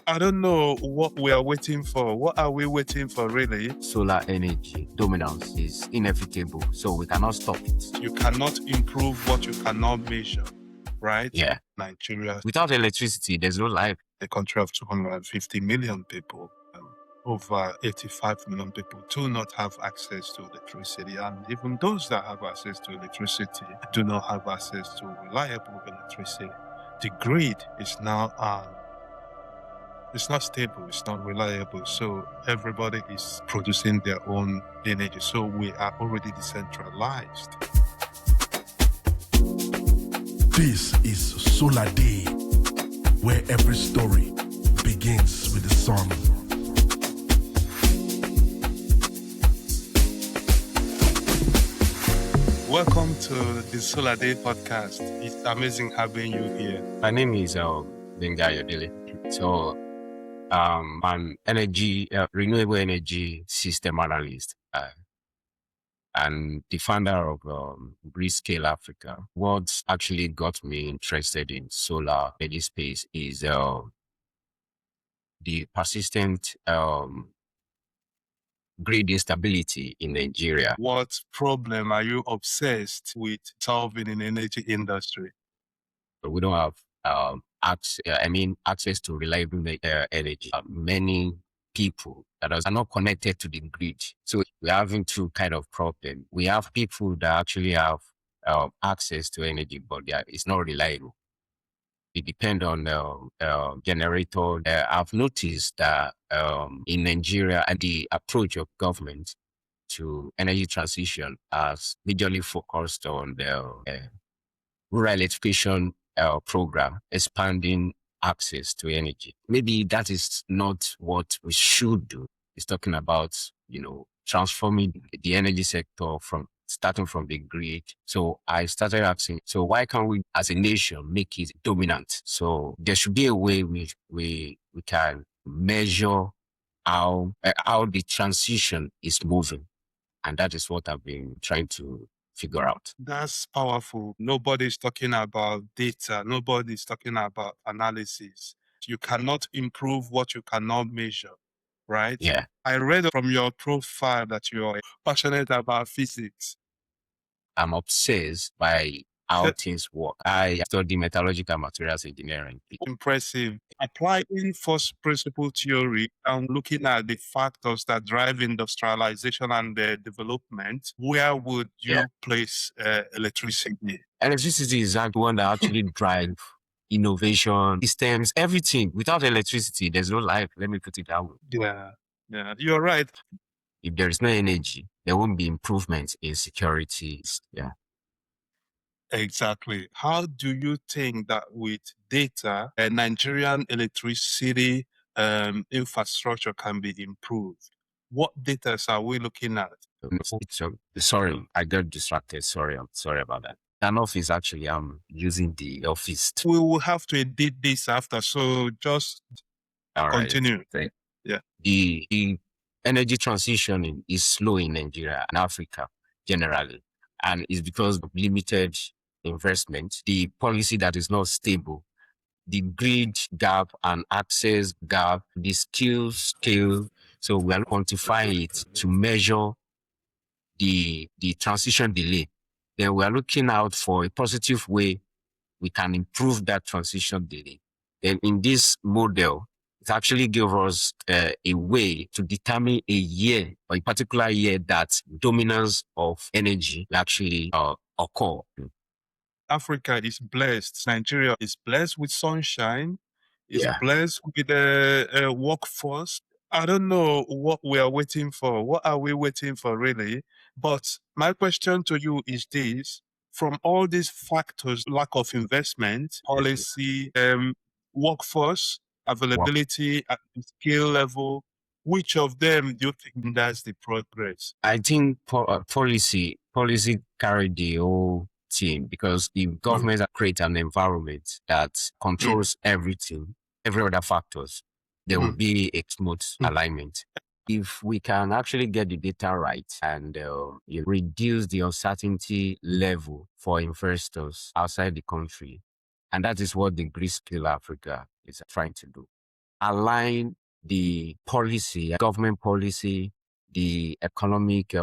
I don't know what we are waiting for. What are we waiting for, really? Solar energy dominance is inevitable, so we cannot stop it. You cannot improve what you cannot measure, right? Yeah. Nigeria, Without electricity, there's no life. a country of 250 million people, over 85 million people do not have access to electricity. And even those that have access to electricity do not have access to reliable electricity. The grid is now it's not stable, it's not reliable. So everybody is producing their own energy. So we are already decentralized. This is Solardey, where every story begins with the sun. Welcome to the Solardey podcast. It's amazing having you here. My name is Gbenga Ayodele. So I'm an renewable energy system analyst and the founder of Gridscale Africa. What's actually got me interested in solar energy space is the persistent grid instability in Nigeria. What problem are you obsessed with solving in the energy industry? We don't have access to reliable energy. Many people that are not connected to the grid. So we're having two kind of problem. We have people that actually have access to energy, but it's not reliable. They depend on generator. I've noticed that in Nigeria, and the approach of government to energy transition has majorly focused on the rural electrification program, expanding access to energy. Maybe that is not what we should do. It's talking about, transforming the energy sector starting from the grid. So I started asking, so why can't we as a nation make it dominant? So there should be a way we can measure how the transition is moving. And that is what I've been trying to figure out. That's powerful. Nobody's talking about data. Nobody's talking about analysis. You cannot improve what you cannot measure, right? Yeah. I read from your profile that you're passionate about physics. I'm obsessed by how things work. I study metallurgical materials engineering. Impressive. Applying first principle theory and looking at the factors that drive industrialization and development, where would you place electricity? Electricity is the one that actually drives innovation, systems, everything. Without electricity, there's no life. Let me put it that way. Yeah, you're right. If there is no energy, there won't be improvements in security. Yeah. Exactly. How do you think that with data, a Nigerian electricity infrastructure can be improved? What data are we looking at? Sorry, I got distracted. I'm sorry about that. An office, actually, I'm using the office. We will have to edit this after, so just continue. Right. Yeah. The energy transition is slow in Nigeria and Africa generally, and it's because of limited investment, the policy that is not stable, the grid gap and access gap, the skills scale. So we are quantifying it to measure the transition delay. Then we are looking out for a positive way we can improve that transition delay. Then in this model, it actually gives us a way to determine a year or a particular year that dominance of energy will actually occur. Africa is blessed. Nigeria is blessed with sunshine. Is blessed with a workforce. I don't know what we are waiting for. What are we waiting for, really? But my question to you is this. From all these factors, lack of investment, policy, workforce, availability at the skill level, which of them do you think hinders the progress? I think policy carried the whole team, because if governments create an environment that controls everything, every other factors, there will be a smooth alignment. If we can actually get the data right and reduce the uncertainty level for investors outside the country, and that is what the Gridscale Africa is trying to do. align the policy, government policy, the economic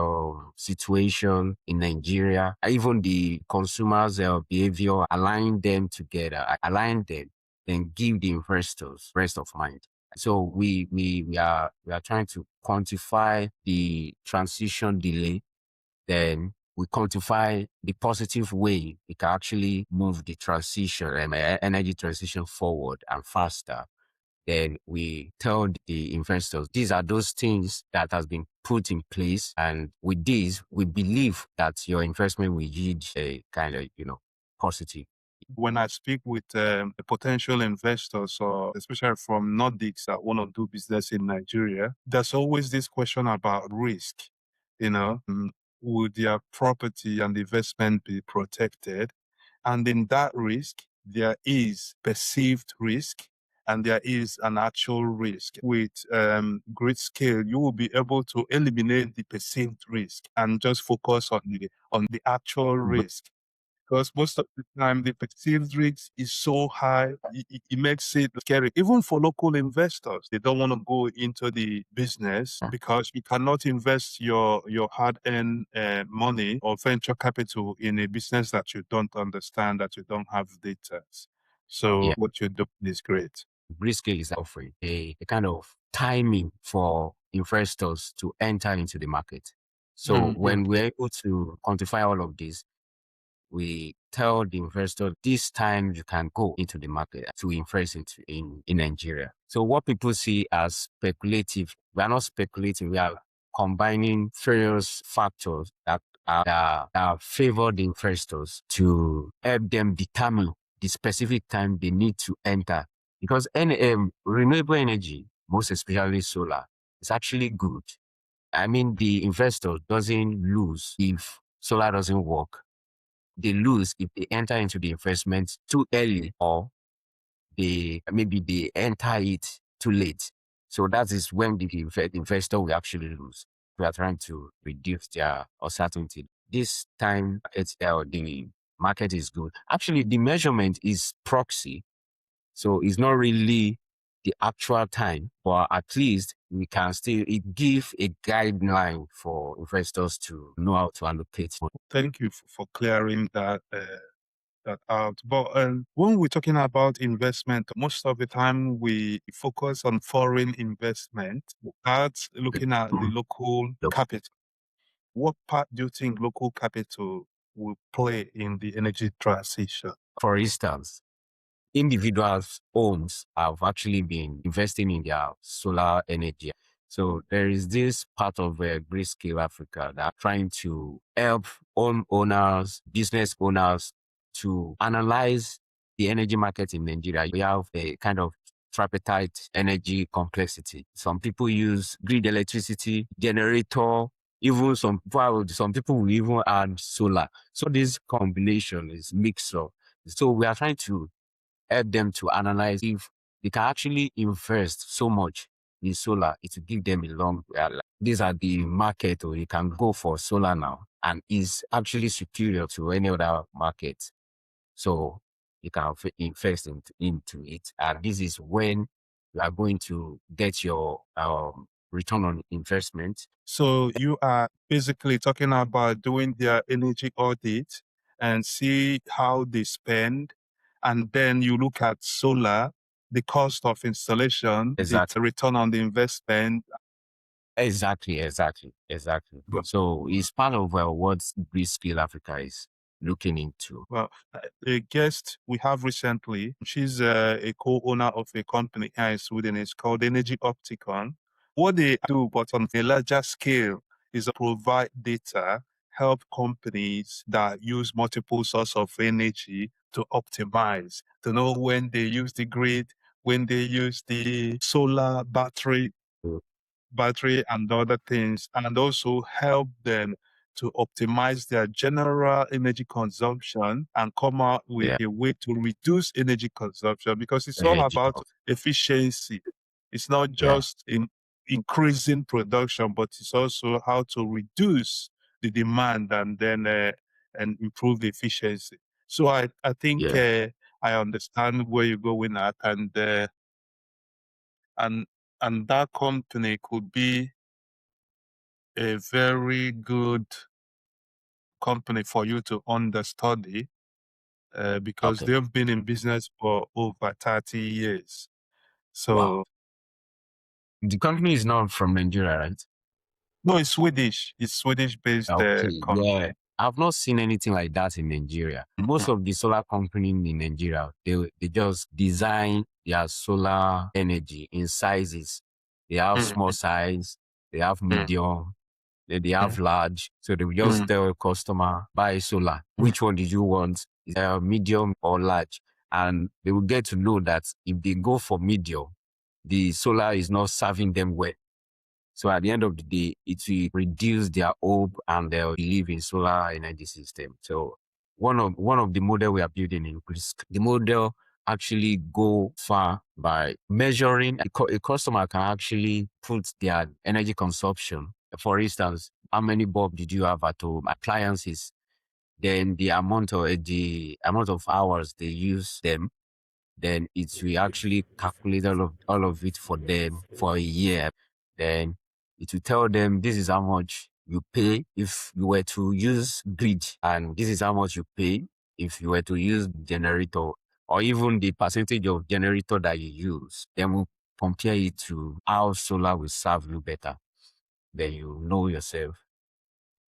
situation in Nigeria, even the consumers' behavior, align them together, align them, then give the investors rest of mind. So we are trying to quantify the transition delay, then we quantify the positive way we can actually move the transition and energy transition forward and faster. Then we tell the investors, these are those things that has been put in place. And with this, we believe that your investment will yield a kind of, positive. When I speak with the potential investors, or especially from Nordics that want to do business in Nigeria, there's always this question about risk. Would their property and investment be protected? And in that risk, there is perceived risk and there is an actual risk. With Gridscale, you will be able to eliminate the perceived risk and just focus on the actual risk. Because most of the time, the perceived risk is so high, it makes it scary. Even for local investors, they don't want to go into the business because you cannot invest your hard-earned money or venture capital in a business that you don't understand, that you don't have data. So what you're doing is great. Gridscale is offering a kind of timing for investors to enter into the market. So when we're able to quantify all of this, we tell the investor this time you can go into the market to invest in Nigeria. So what people see as speculative, we are not speculating, we are combining various factors that favor the investors to help them determine the specific time they need to enter. Because renewable energy, most especially solar, is actually good. I mean, the investor doesn't lose if solar doesn't work. They lose if they enter into the investment too early, or maybe they enter it too late. So that is when the investor will actually lose. We are trying to reduce their uncertainty. This time, the market is good. Actually, the measurement is proxy. So it's not really the actual time, but at least it gives a guideline for investors to know how to allocate. Thank you for clearing that out. But when we're talking about investment, most of the time we focus on foreign investment without looking at the local capital. What part do you think local capital will play in the energy transition? For instance, individuals' homes have actually been investing in their solar energy. So there is this part of Gridscale Africa that are trying to help homeowners, business owners to analyze the energy market in Nigeria. We have a kind of tripartite energy complexity. Some people use grid electricity, generator, even some people will even add solar. So this combination is mixed up. So we are trying to help them to analyze if they can actually invest so much in solar, it will give them a long, these are the market, or you can go for solar now, and is actually superior to any other market. So you can invest into it. And this is when you are going to get your return on investment. So you are basically talking about doing their energy audit and see how they spend. And then you look at solar, the cost of installation, Exactly. the return on the investment. Exactly. So it's part of what Gridscale Africa is looking into. Well, a guest we have recently, she's a co-owner of a company here in Sweden. It's called Energy Opticon. What they do, but on a larger scale, is provide data, help companies that use multiple sources of energy to optimize, to know when they use the grid, when they use the solar battery and other things, and also help them to optimize their general energy consumption and come out with a way to reduce energy consumption, because it's all about efficiency. It's not just in increasing production, but it's also how to reduce the demand and then and improve the efficiency. So I think I understand where you're going at, and and that company could be a very good company for you to understudy because Okay. they've been in business for over 30 years. Wow. So, The company is not from Nigeria, right? no, it's Swedish. It's Swedish-based Okay. company. Yeah. I've not seen anything like that in Nigeria. Most of the solar companies in Nigeria, they just design their solar energy in sizes. They have small Mhm, size, they have mhm, medium, they mhm, have large. So they will just mhm, tell a customer, buy solar. mhm. Which one did you want? Is it medium or large? And they will get to know that if they go for medium, the solar is not serving them well. So at the end of the day, it will reduce their hope and their belief in solar energy system. So one of the model we are building in the model actually go far by measuring a customer can actually put their energy consumption. For instance, how many bulb did you have at home? Appliances, then the amount of hours they use them, then it will actually calculate all of it for them for a year. Then it will tell them this is how much you pay if you were to use grid, and this is how much you pay if you were to use generator, or even the percentage of generator that you use. Then we'll compare it to how solar will serve you better. Then you know yourself.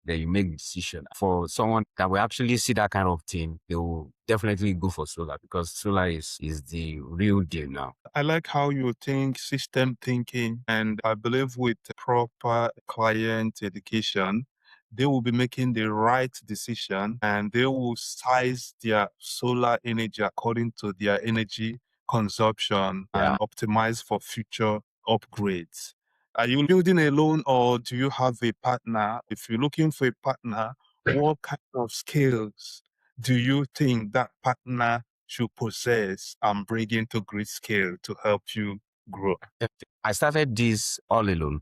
Then you make decision. For someone that will actually see that kind of thing, they will definitely go for solar because solar is the real deal now. I like how you think system thinking, and I believe with proper client education, they will be making the right decision and they will size their solar energy according to their energy consumption Yeah. and optimize for future upgrades. Are you building alone or do you have a partner? If you're looking for a partner, what kind of skills do you think that partner should possess and bring into Gridscale to help you grow? I started this all alone.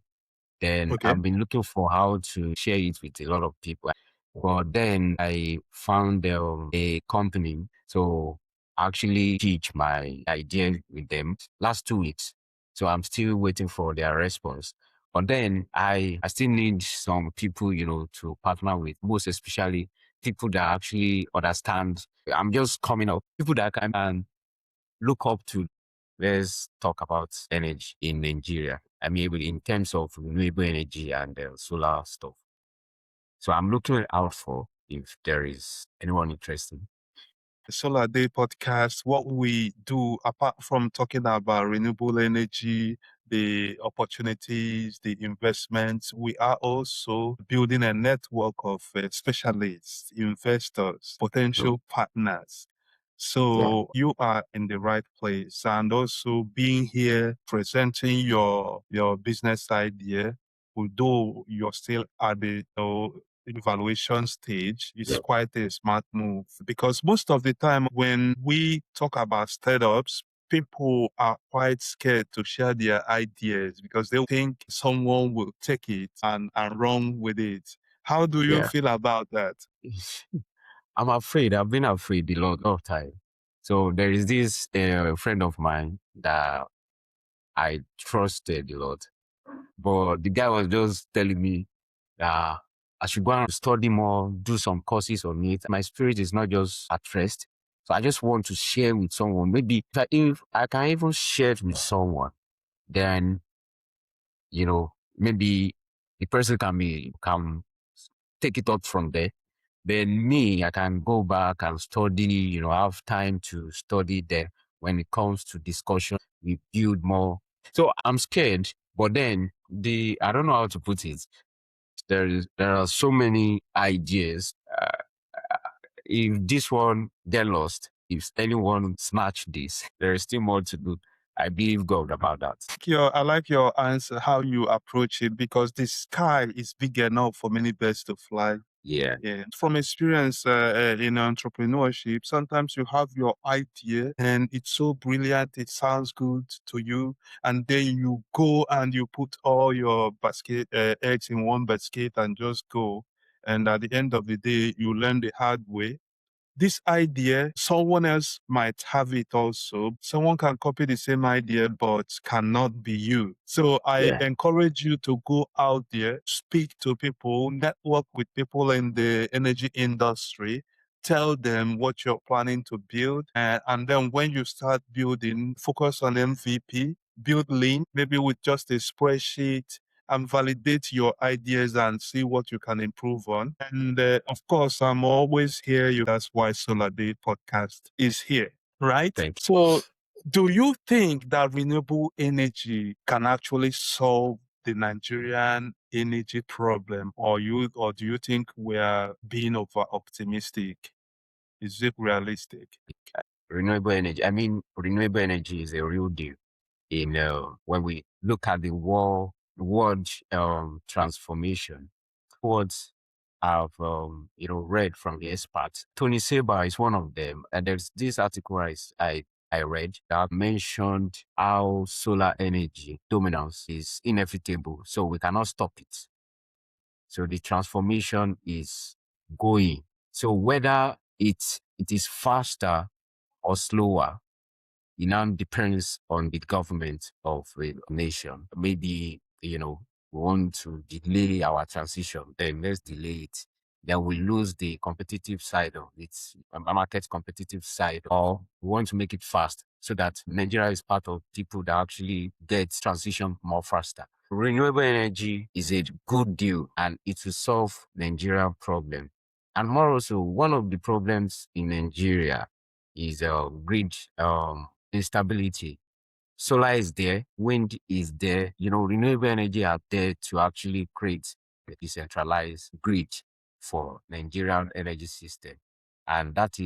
Then Okay. I've been looking for how to share it with a lot of people. But then I found a company. So I actually teach my idea with them last 2 weeks. So I'm still waiting for their response. But then I still need some people, to partner with, most especially people that actually understand. I'm just coming up, people that I can look up to. Let's talk about energy in Nigeria. I mean, in terms of renewable energy and solar stuff. So I'm looking out for if there is anyone interested. Solardey podcast, what we do, apart from talking about renewable energy, the opportunities, the investments, we are also building a network of specialists, investors, So, potential partners. yeah, So you are in the right place, and also being here presenting your business idea, although you're still at the evaluation stage, is quite a smart move because most of the time when we talk about startups, people are quite scared to share their ideas because they think someone will take it and run with it. How do you yeah. feel about that? I'm afraid. I've been afraid a lot of time. So there is this friend of mine that I trusted a lot, but the guy was just telling me that I should go and study more, do some courses on it. My spirit is not just at rest. So I just want to share with someone. Maybe if I can even share it with someone, then, maybe the person can take it up from there. Then me, I can go back and study, have time to study there. When it comes to discussion, we build more. So I'm scared, but then I don't know how to put it. There are so many ideas. If this one get lost, if anyone snatch this, there is still more to do. I believe God about that. I like your answer, how you approach it, because the sky is big enough for many birds to fly. Yeah, Yeah. From experience in entrepreneurship, sometimes you have your idea and it's so brilliant, it sounds good to you, and then you go and you put all your eggs in one basket and just go. And at the end of the day, you learn the hard way this idea, someone else might have it also. Someone can copy the same idea, but cannot be you. So I encourage you to go out there, speak to people, network with people in the energy industry, tell them what you're planning to build. And then when you start building, focus on MVP, build lean, maybe with just a spreadsheet, and validate your ideas and see what you can improve on. And of course, I'm always here. That's why Solardey podcast is here, right? Thank you. So do you think that renewable energy can actually solve the Nigerian energy problem, or do you think we are being over optimistic? Is it realistic? Renewable energy. I mean, renewable energy is a real deal. When we look at the world transformation, towards I've read from the experts. Tony Seba is one of them, and there's this article I read that mentioned how solar energy dominance is inevitable, so we cannot stop it. So the transformation is going. So whether it is faster or slower, it now depends on the government of a nation. Maybe, we want to delay our transition, then let's delay it. Then we lose the competitive side of it, market competitive side, or we want to make it fast so that Nigeria is part of people that actually gets transition more faster. Renewable energy is a good deal and it will solve Nigeria problem. And more also, one of the problems in Nigeria is grid instability. Solar is there, wind is there, renewable energy are there to actually create a decentralized grid for Nigerian energy system. And that's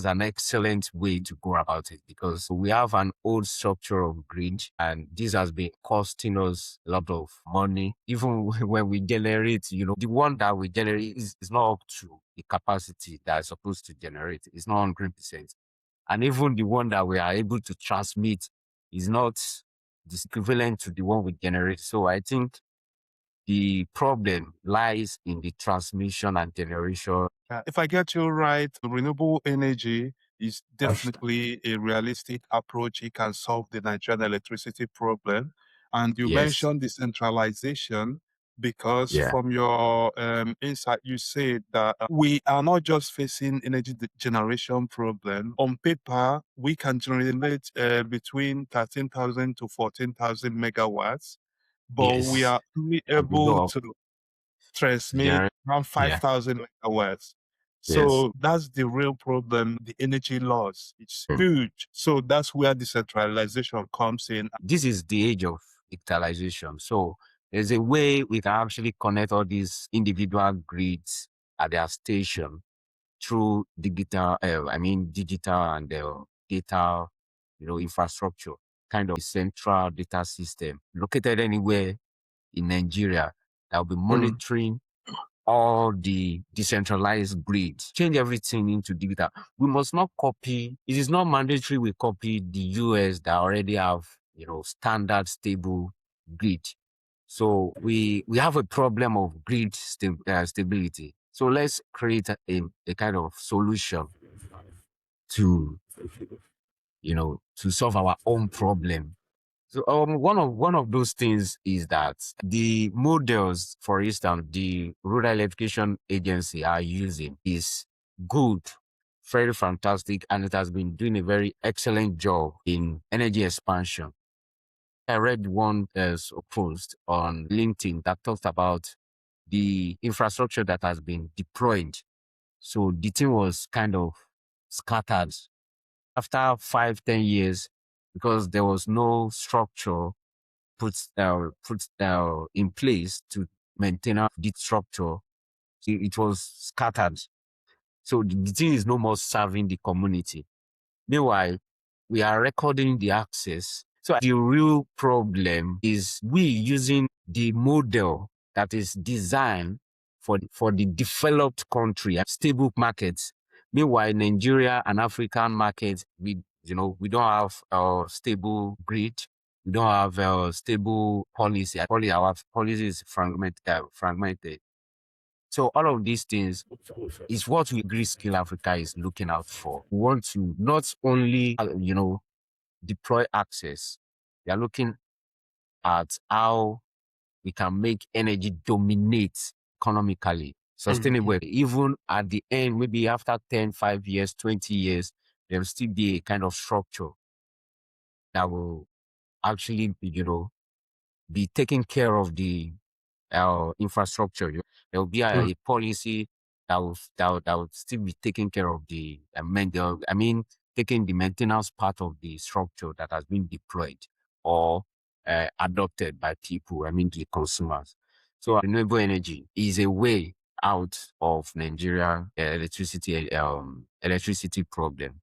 an excellent way to go about it, because we have an old structure of grid and this has been costing us a lot of money. Even when we generate, the one that we generate is not up to the capacity that is supposed to generate. It's not 100%. And even the one that we are able to transmit is not equivalent to the one we generate. So I think the problem lies in the transmission and generation. If I get you right, renewable energy is definitely a realistic approach. It can solve the Nigerian electricity problem. And you mentioned decentralization because from your insight, you said that we are not just facing energy generation problem. On paper, we can generate between 13,000 to 14,000 megawatts, but we are only able to transmit around 5,000 megawatts. So that's the real problem, the energy loss. It's huge. So that's where decentralization comes in. This is the age of digitalization. So there's a way we can actually connect all these individual grids at their station through digital and data, infrastructure, kind of central data system located anywhere in Nigeria that will be monitoring all the decentralized grids, change everything into digital. We must not copy. It is not mandatory we copy the US that already have, standard stable grid. So we have a problem of grid stability. So let's create a kind of solution to, to solve our own problem. So one of those things is that the models, for instance, the Rural Electrification Agency are using is good, very fantastic, and it has been doing a very excellent job in energy expansion. I read one post on LinkedIn that talked about the infrastructure that has been deployed. So the thing was kind of scattered after 5-10 years, because there was no structure put in place to maintain the structure. It was scattered. So the thing is no more serving the community. Meanwhile, we are recording the access. So the real problem is we using the model that is designed for the developed country and stable markets. Meanwhile, Nigeria and African markets, we don't have a stable grid. We don't have a stable policy. Our policy is fragmented. So all of these things is what we Gridscale Africa is looking out for. We want to not only, deploy access. We are looking at how we can make energy dominate economically, sustainable. Even at the end, maybe after 10, 5 years, 20 years, there will still be a kind of structure that will actually, be taking care of the infrastructure. There will be a policy that will still be taking care of taking the maintenance part of the structure that has been deployed or adopted by people, the consumers. So renewable energy is a way out of Nigeria electricity problem.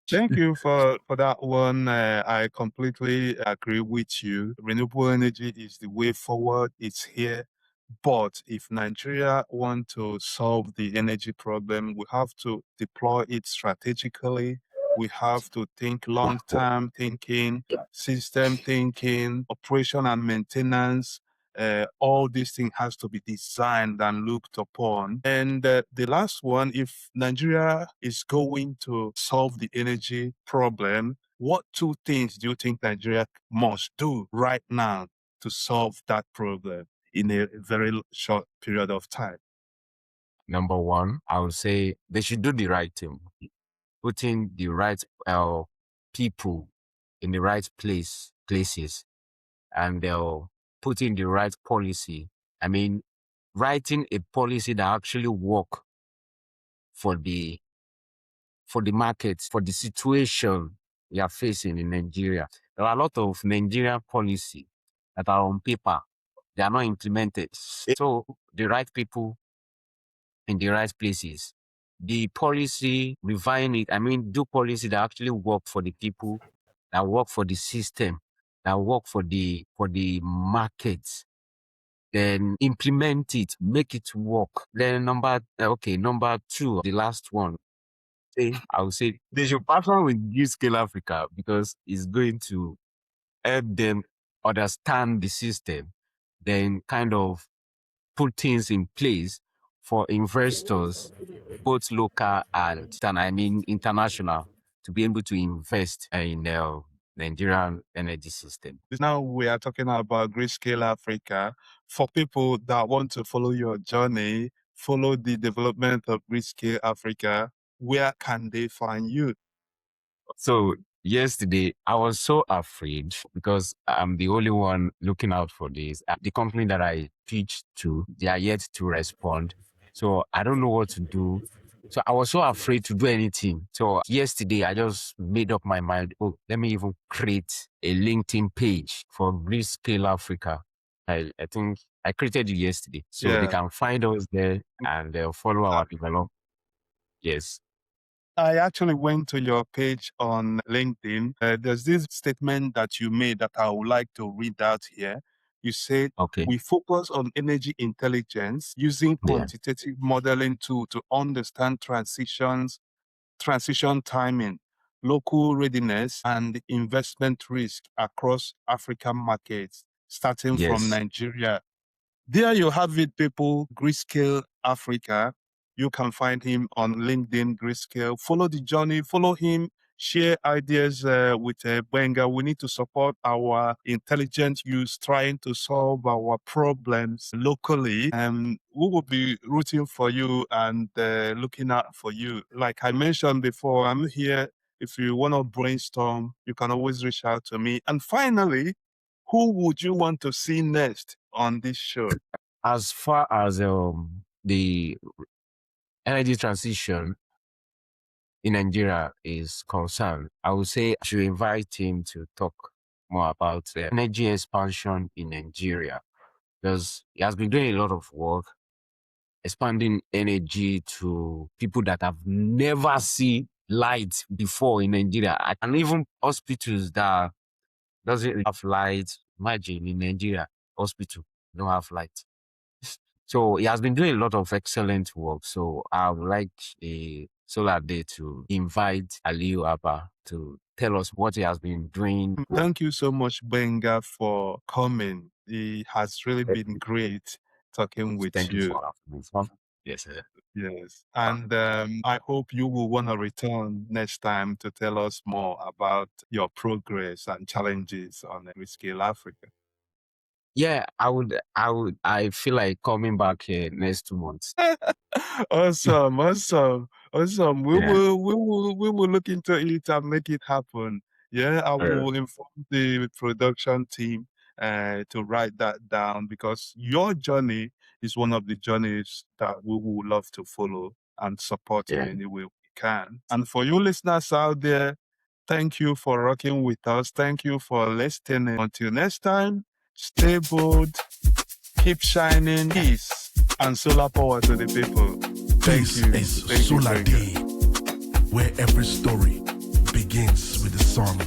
Thank you for that one. I completely agree with you. Renewable energy is the way forward. It's here. But if Nigeria want to solve the energy problem, we have to deploy it strategically. We have to think long-term thinking, system thinking, operation and maintenance. All these things has to be designed and looked upon. And the last one, if Nigeria is going to solve the energy problem, what two things do you think Nigeria must do right now to solve that problem in a very short period of time? Number one, I would say they should do the right thing, putting the right people in the right places, and they'll put in the right policy. Writing a policy that actually work for the market, for the situation we are facing in Nigeria. There are a lot of Nigerian policy that are on paper. They are not implemented. So the right people in the right places. The policy, refine it. Do policy that actually work for the people, that work for the system, that work for the market. Then implement it, make it work. Then number two, the last one. I would say they should partner with Gridscale Africa because it's going to help them understand the system, then kind of put things in place for investors, both local and international, to be able to invest in the Nigerian energy system. Now we are talking about Gridscale Africa. For people that want to follow your journey, follow the development of Gridscale Africa, where can they find you? So yesterday, I was so afraid because I'm the only one looking out for this. The company that I pitched to, they are yet to respond. So I don't know what to do. So I was so afraid to do anything. So yesterday, I just made up my mind. Oh, let me even create a LinkedIn page for Gridscale Africa. I think I created it yesterday. So they can find us there and they'll follow our development. Yes. I actually went to your page on LinkedIn. There's this statement that you made that I would like to read out here. You said, okay, we focus on energy intelligence using quantitative modeling tool to understand transition timing, local readiness, and investment risk across African markets, starting from Nigeria. There you have it, people. Gridscale Africa. You can find him on LinkedIn, Gridscale. Follow the journey, follow him, share ideas with Gbenga. We need to support our intelligent youth trying to solve our problems locally. And we will be rooting for you and looking out for you. Like I mentioned before, I'm here. If you want to brainstorm, you can always reach out to me. And finally, who would you want to see next on this show? As far as the energy transition in Nigeria is concerned, I would say I should invite him to talk more about energy expansion in Nigeria, because he has been doing a lot of work expanding energy to people that have never seen light before in Nigeria, and even hospitals that doesn't have light. Imagine in Nigeria, hospital don't have light. So he has been doing a lot of excellent work. So I would like a Solardey to invite Aliyu Abba to tell us what he has been doing. Thank you so much, Gbenga, for coming. It has really been great talking with Thank you you. for having me. Yes, sir. Yes. And I hope you will want to return next time to tell us more about your progress and challenges on Gridscale Africa. Yeah, I feel like coming back here next 2 months. Awesome, awesome, awesome. Yeah. We will look into it and make it happen. Yeah, I Uh, will inform the production team to write that down, because your journey is one of the journeys that we would love to follow and support in yeah. any way we can. And for you listeners out there, thank you for rocking with us. Thank you for listening. Until next time, stay bold, keep shining, peace, and solar power to the people. Thank This you. is Thank you, Solardey, Gbenga. where every story begins with the sun.